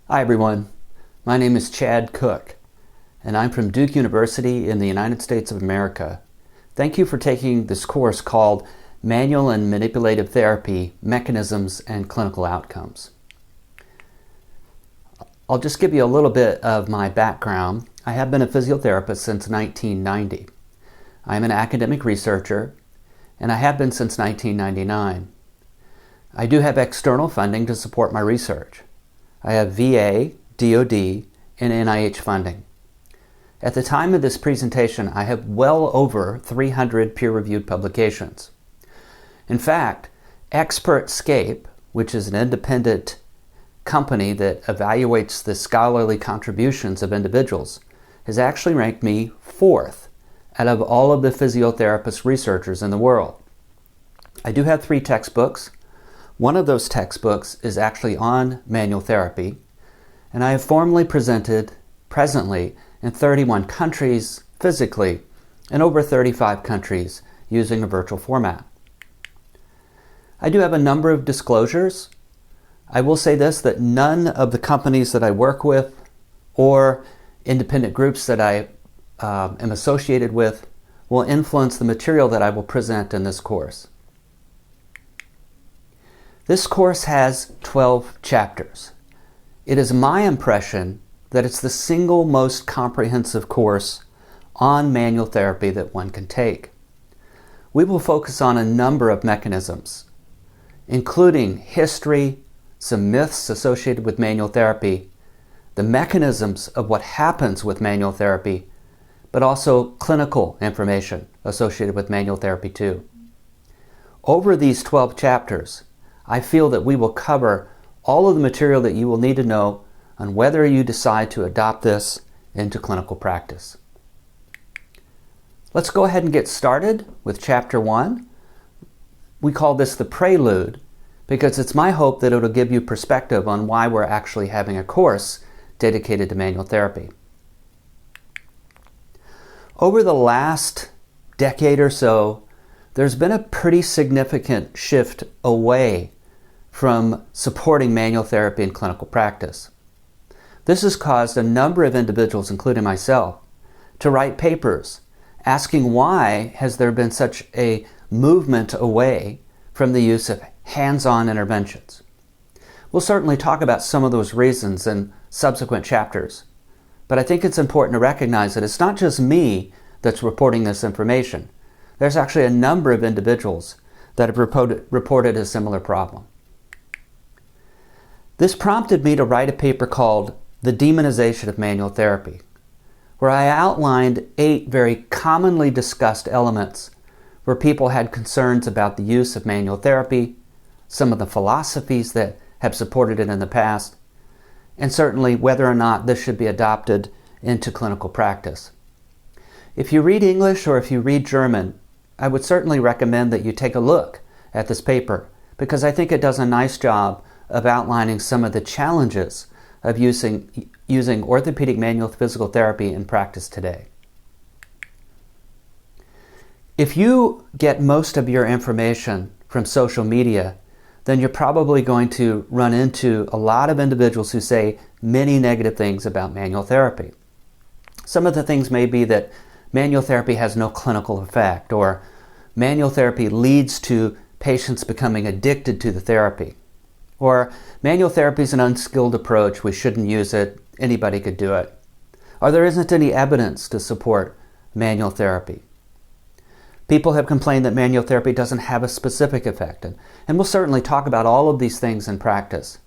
Hi everyone, my name is Chad Cook, and I'm from Duke University in the United States of America. Thank you for taking this course called Manual and Manipulative Therapy, Mechanisms and Clinical Outcomes. I'll just give you a little bit of my background. I have been a physiotherapist since 1990. I'm an academic researcher, and I have been since 1999. I do have external funding to support my research. I have VA, DoD, and NIH funding. At the time of this presentation, I have well over 300 peer-reviewed publications. In fact, ExpertScape, which is an independent company that evaluates the scholarly contributions of individuals, has actually ranked me 4th out of all of the physiotherapist researchers in the world. I do have 3 textbooks. One of those textbooks is actually on manual therapy, and I have formally presented presently in 31 countries physically and over 35 countries using a virtual format. I do have a number of disclosures. I will say this, that none of the companies that I work with or independent groups that I am associated with will influence the material that I will present in this course. This course has 12 chapters. It is my impression that it's the single most comprehensive course on manual therapy that one can take. We will focus on a number of mechanisms, including history, some myths associated with manual therapy, the mechanisms of what happens with manual therapy, but also clinical information associated with manual therapy too. Over these 12 chapters, I feel that we will cover all of the material that you will need to know on whether you decide to adopt this into clinical practice. Let's go ahead and get started with Chapter 1. We call this the prelude because it's my hope that it'll give you perspective on why we're actually having a course dedicated to manual therapy. Over the last decade or so, there's been a pretty significant shift away from supporting manual therapy in clinical practice. This has caused a number of individuals, including myself, to write papers asking why has there been such a movement away from the use of hands-on interventions. We'll certainly talk about some of those reasons in subsequent chapters, but I think it's important to recognize that it's not just me that's reporting this information. There's actually a number of individuals that have reported a similar problem. This prompted me to write a paper called The Demonization of Manual Therapy, where I outlined 8 very commonly discussed elements where people had concerns about the use of manual therapy, some of the philosophies that have supported it in the past, and certainly whether or not this should be adopted into clinical practice. If you read English or if you read German, I would certainly recommend that you take a look at this paper because I think it does a nice job of outlining some of the challenges of using orthopedic manual physical therapy in practice today. If you get most of your information from social media, then you're probably going to run into a lot of individuals who say many negative things about manual therapy. Some of the things may be that manual therapy has no clinical effect, or manual therapy leads to patients becoming addicted to the therapy, or manual therapy is an unskilled approach, we shouldn't use it, anybody could do it, or there isn't any evidence to support manual therapy. People have complained that manual therapy doesn't have a specific effect, and we'll certainly talk about all of these things in practice.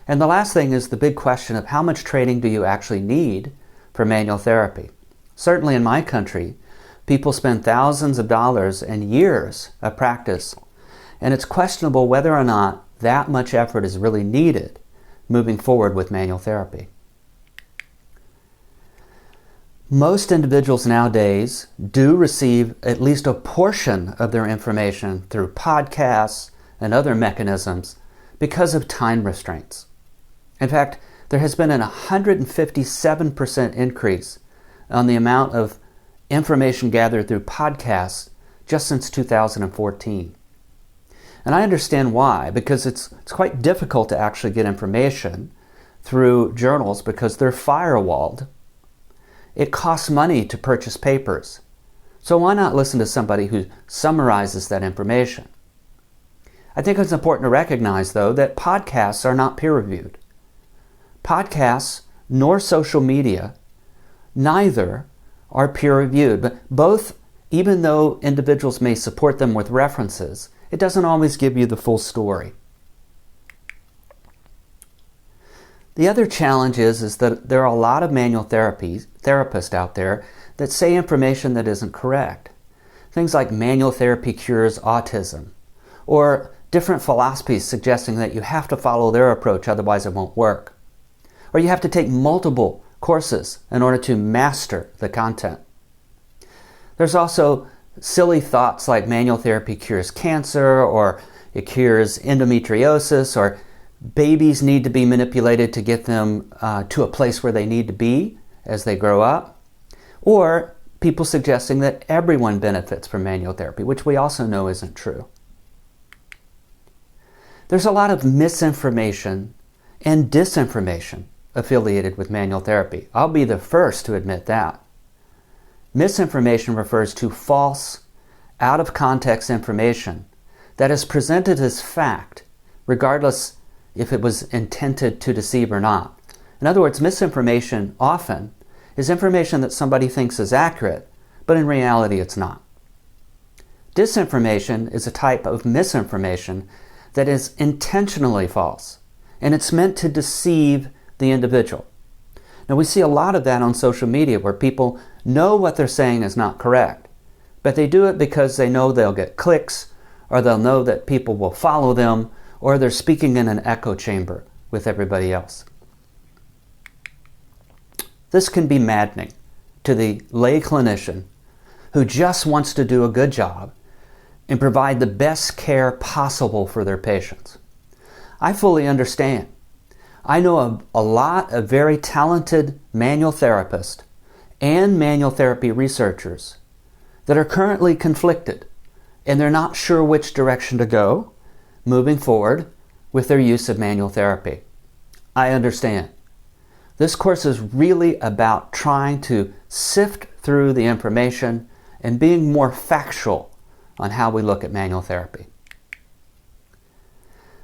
And the last thing is the big question of how much training do you actually need for manual therapy? Certainly in my country, people spend thousands of dollars and years of practice, and it's questionable whether or not that much effort is really needed moving forward with manual therapy. Most individuals nowadays do receive at least a portion of their information through podcasts and other mechanisms because of time restraints. In fact, there has been an 157% increase on the amount of information gathered through podcasts just since 2014. And I understand why, because it's quite difficult to actually get information through journals because they're firewalled. It costs money to purchase papers. So why not listen to somebody who summarizes that information? I think it's important to recognize, though, that podcasts are not peer-reviewed. Podcasts nor social media, neither are peer-reviewed. But both, even though individuals may support them with references, it doesn't always give you the full story. The other challenge is that there are a lot of manual therapists out there that say information that isn't correct. Things like manual therapy cures autism, or different philosophies suggesting that you have to follow their approach, otherwise it won't work. Or you have to take multiple courses in order to master the content. There's also silly thoughts like manual therapy cures cancer, or it cures endometriosis, or babies need to be manipulated to get them to a place where they need to be as they grow up. Or people suggesting that everyone benefits from manual therapy, which we also know isn't true. There's a lot of misinformation and disinformation affiliated with manual therapy. I'll be the first to admit that. Misinformation refers to false, out-of-context information that is presented as fact, regardless if it was intended to deceive or not. In other words, misinformation often is information that somebody thinks is accurate, but in reality it's not. Disinformation is a type of misinformation that is intentionally false, and it's meant to deceive the individual. Now, we see a lot of that on social media where people know what they're saying is not correct, but they do it because they know they'll get clicks, or they'll know that people will follow them, or they're speaking in an echo chamber with everybody else. This can be maddening to the lay clinician who just wants to do a good job and provide the best care possible for their patients. I fully understand. I know a lot of very talented manual therapists and manual therapy researchers that are currently conflicted, and they're not sure which direction to go moving forward with their use of manual therapy. I understand. This course is really about trying to sift through the information and being more factual on how we look at manual therapy.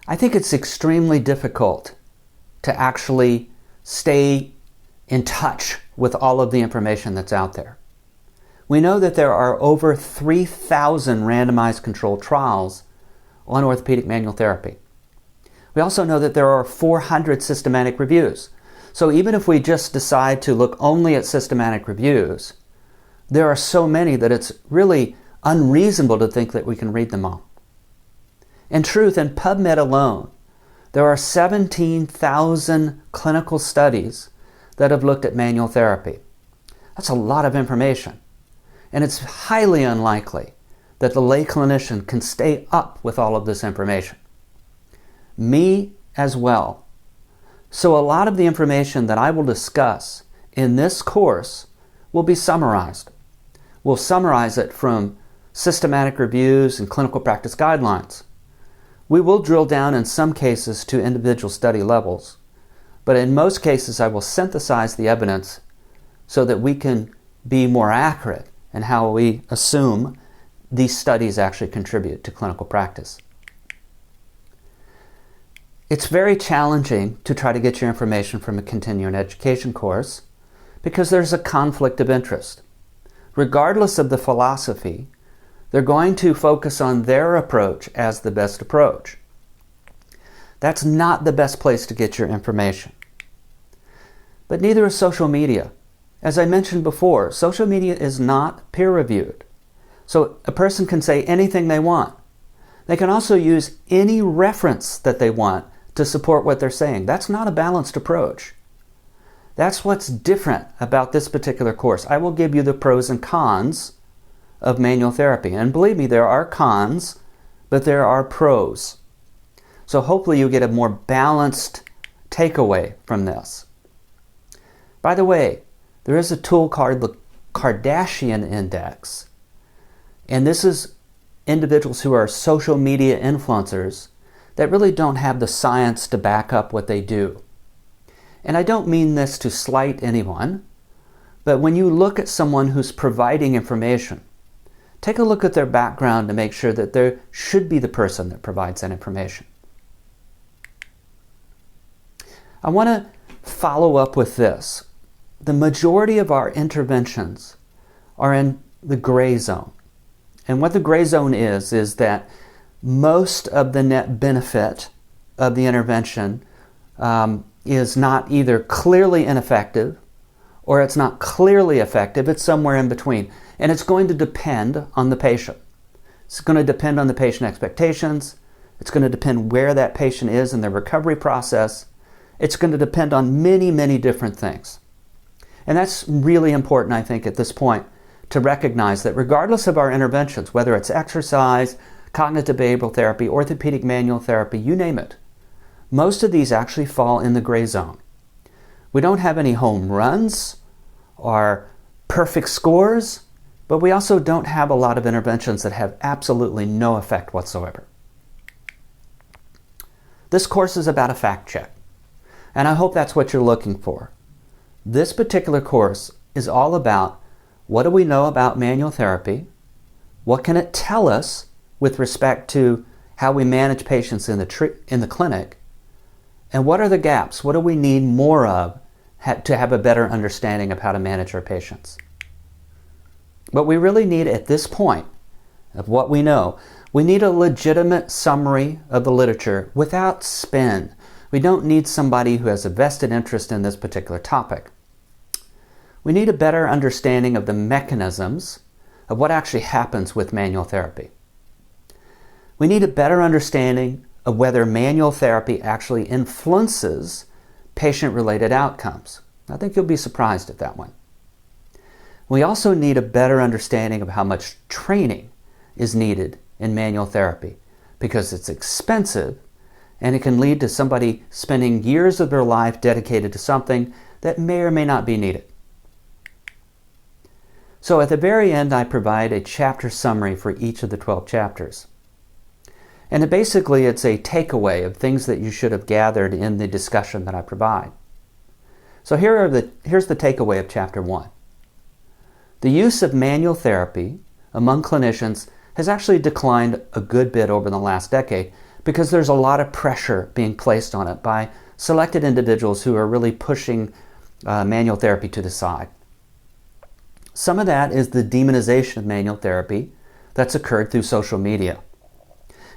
I think it's extremely difficult to actually stay in touch with all of the information that's out there. We know that there are over 3,000 randomized controlled trials on orthopedic manual therapy. We also know that there are 400 systematic reviews. So even if we just decide to look only at systematic reviews, there are so many that it's really unreasonable to think that we can read them all. In truth, in PubMed alone, there are 17,000 clinical studies that have looked at manual therapy. That's a lot of information. And it's highly unlikely that the lay clinician can stay up with all of this information. Me as well. So a lot of the information that I will discuss in this course will be summarized. We'll summarize it from systematic reviews and clinical practice guidelines. We will drill down in some cases to individual study levels, but in most cases I will synthesize the evidence so that we can be more accurate in how we assume these studies actually contribute to clinical practice. It's very challenging to try to get your information from a continuing education course because there's a conflict of interest. Regardless of the philosophy, they're going to focus on their approach as the best approach. That's not the best place to get your information. But neither is social media. As I mentioned before, social media is not peer-reviewed. So a person can say anything they want. They can also use any reference that they want to support what they're saying. That's not a balanced approach. That's what's different about this particular course. I will give you the pros and cons of manual therapy. And believe me, there are cons, but there are pros. So hopefully you get a more balanced takeaway from this. By the way, there is a tool called the Kardashian Index. And this is individuals who are social media influencers that really don't have the science to back up what they do. And I don't mean this to slight anyone, but when you look at someone who's providing information, take a look at their background to make sure that they should be the person that provides that information. I want to follow up with this. The majority of our interventions are in the gray zone. And what the gray zone is that most of the net benefit of the intervention is not either clearly ineffective or it's not clearly effective. It's somewhere in between. And it's going to depend on the patient. It's going to depend on the patient expectations. It's going to depend where that patient is in their recovery process. It's going to depend on many, many different things. And that's really important, I think, at this point, to recognize that regardless of our interventions, whether it's exercise, cognitive behavioral therapy, orthopedic manual therapy, you name it, most of these actually fall in the gray zone. We don't have any home runs or perfect scores, but we also don't have a lot of interventions that have absolutely no effect whatsoever. This course is about a fact check, and I hope that's what you're looking for. This particular course is all about what do we know about manual therapy, what can it tell us with respect to how we manage patients in the clinic, and what are the gaps, what do we need more of to have a better understanding of how to manage our patients. But we really need, at this point of what we know, we need a legitimate summary of the literature without spin. We don't need somebody who has a vested interest in this particular topic. We need a better understanding of the mechanisms of what actually happens with manual therapy. We need a better understanding of whether manual therapy actually influences patient-related outcomes. I think you'll be surprised at that one. We also need a better understanding of how much training is needed in manual therapy because it's expensive and it can lead to somebody spending years of their life dedicated to something that may or may not be needed. So at the very end, I provide a chapter summary for each of the 12 chapters. And basically, it's a takeaway of things that you should have gathered in the discussion that I provide. So here's the takeaway of Chapter 1. The use of manual therapy among clinicians has actually declined a good bit over the last decade because there's a lot of pressure being placed on it by selected individuals who are really pushing manual therapy to the side. Some of that is the demonization of manual therapy that's occurred through social media.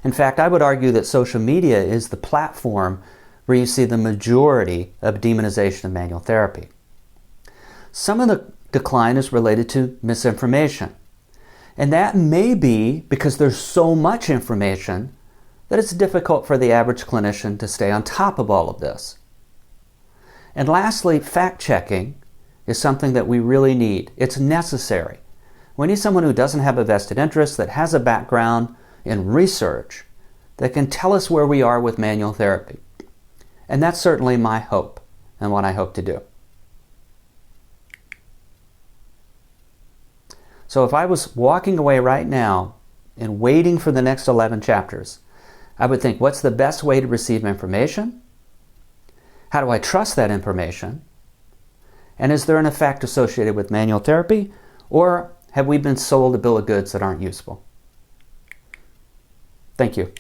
In fact, I would argue that social media is the platform where you see the majority of demonization of manual therapy. Some of the decline is related to misinformation. And that may be because there's so much information that it's difficult for the average clinician to stay on top of all of this. And lastly, fact-checking is something that we really need. It's necessary. We need someone who doesn't have a vested interest, that has a background in research, that can tell us where we are with manual therapy. And that's certainly my hope and what I hope to do. So if I was walking away right now and waiting for the next 11 chapters, I would think, what's the best way to receive information? How do I trust that information? And is there an effect associated with manual therapy? Or have we been sold a bill of goods that aren't useful? Thank you.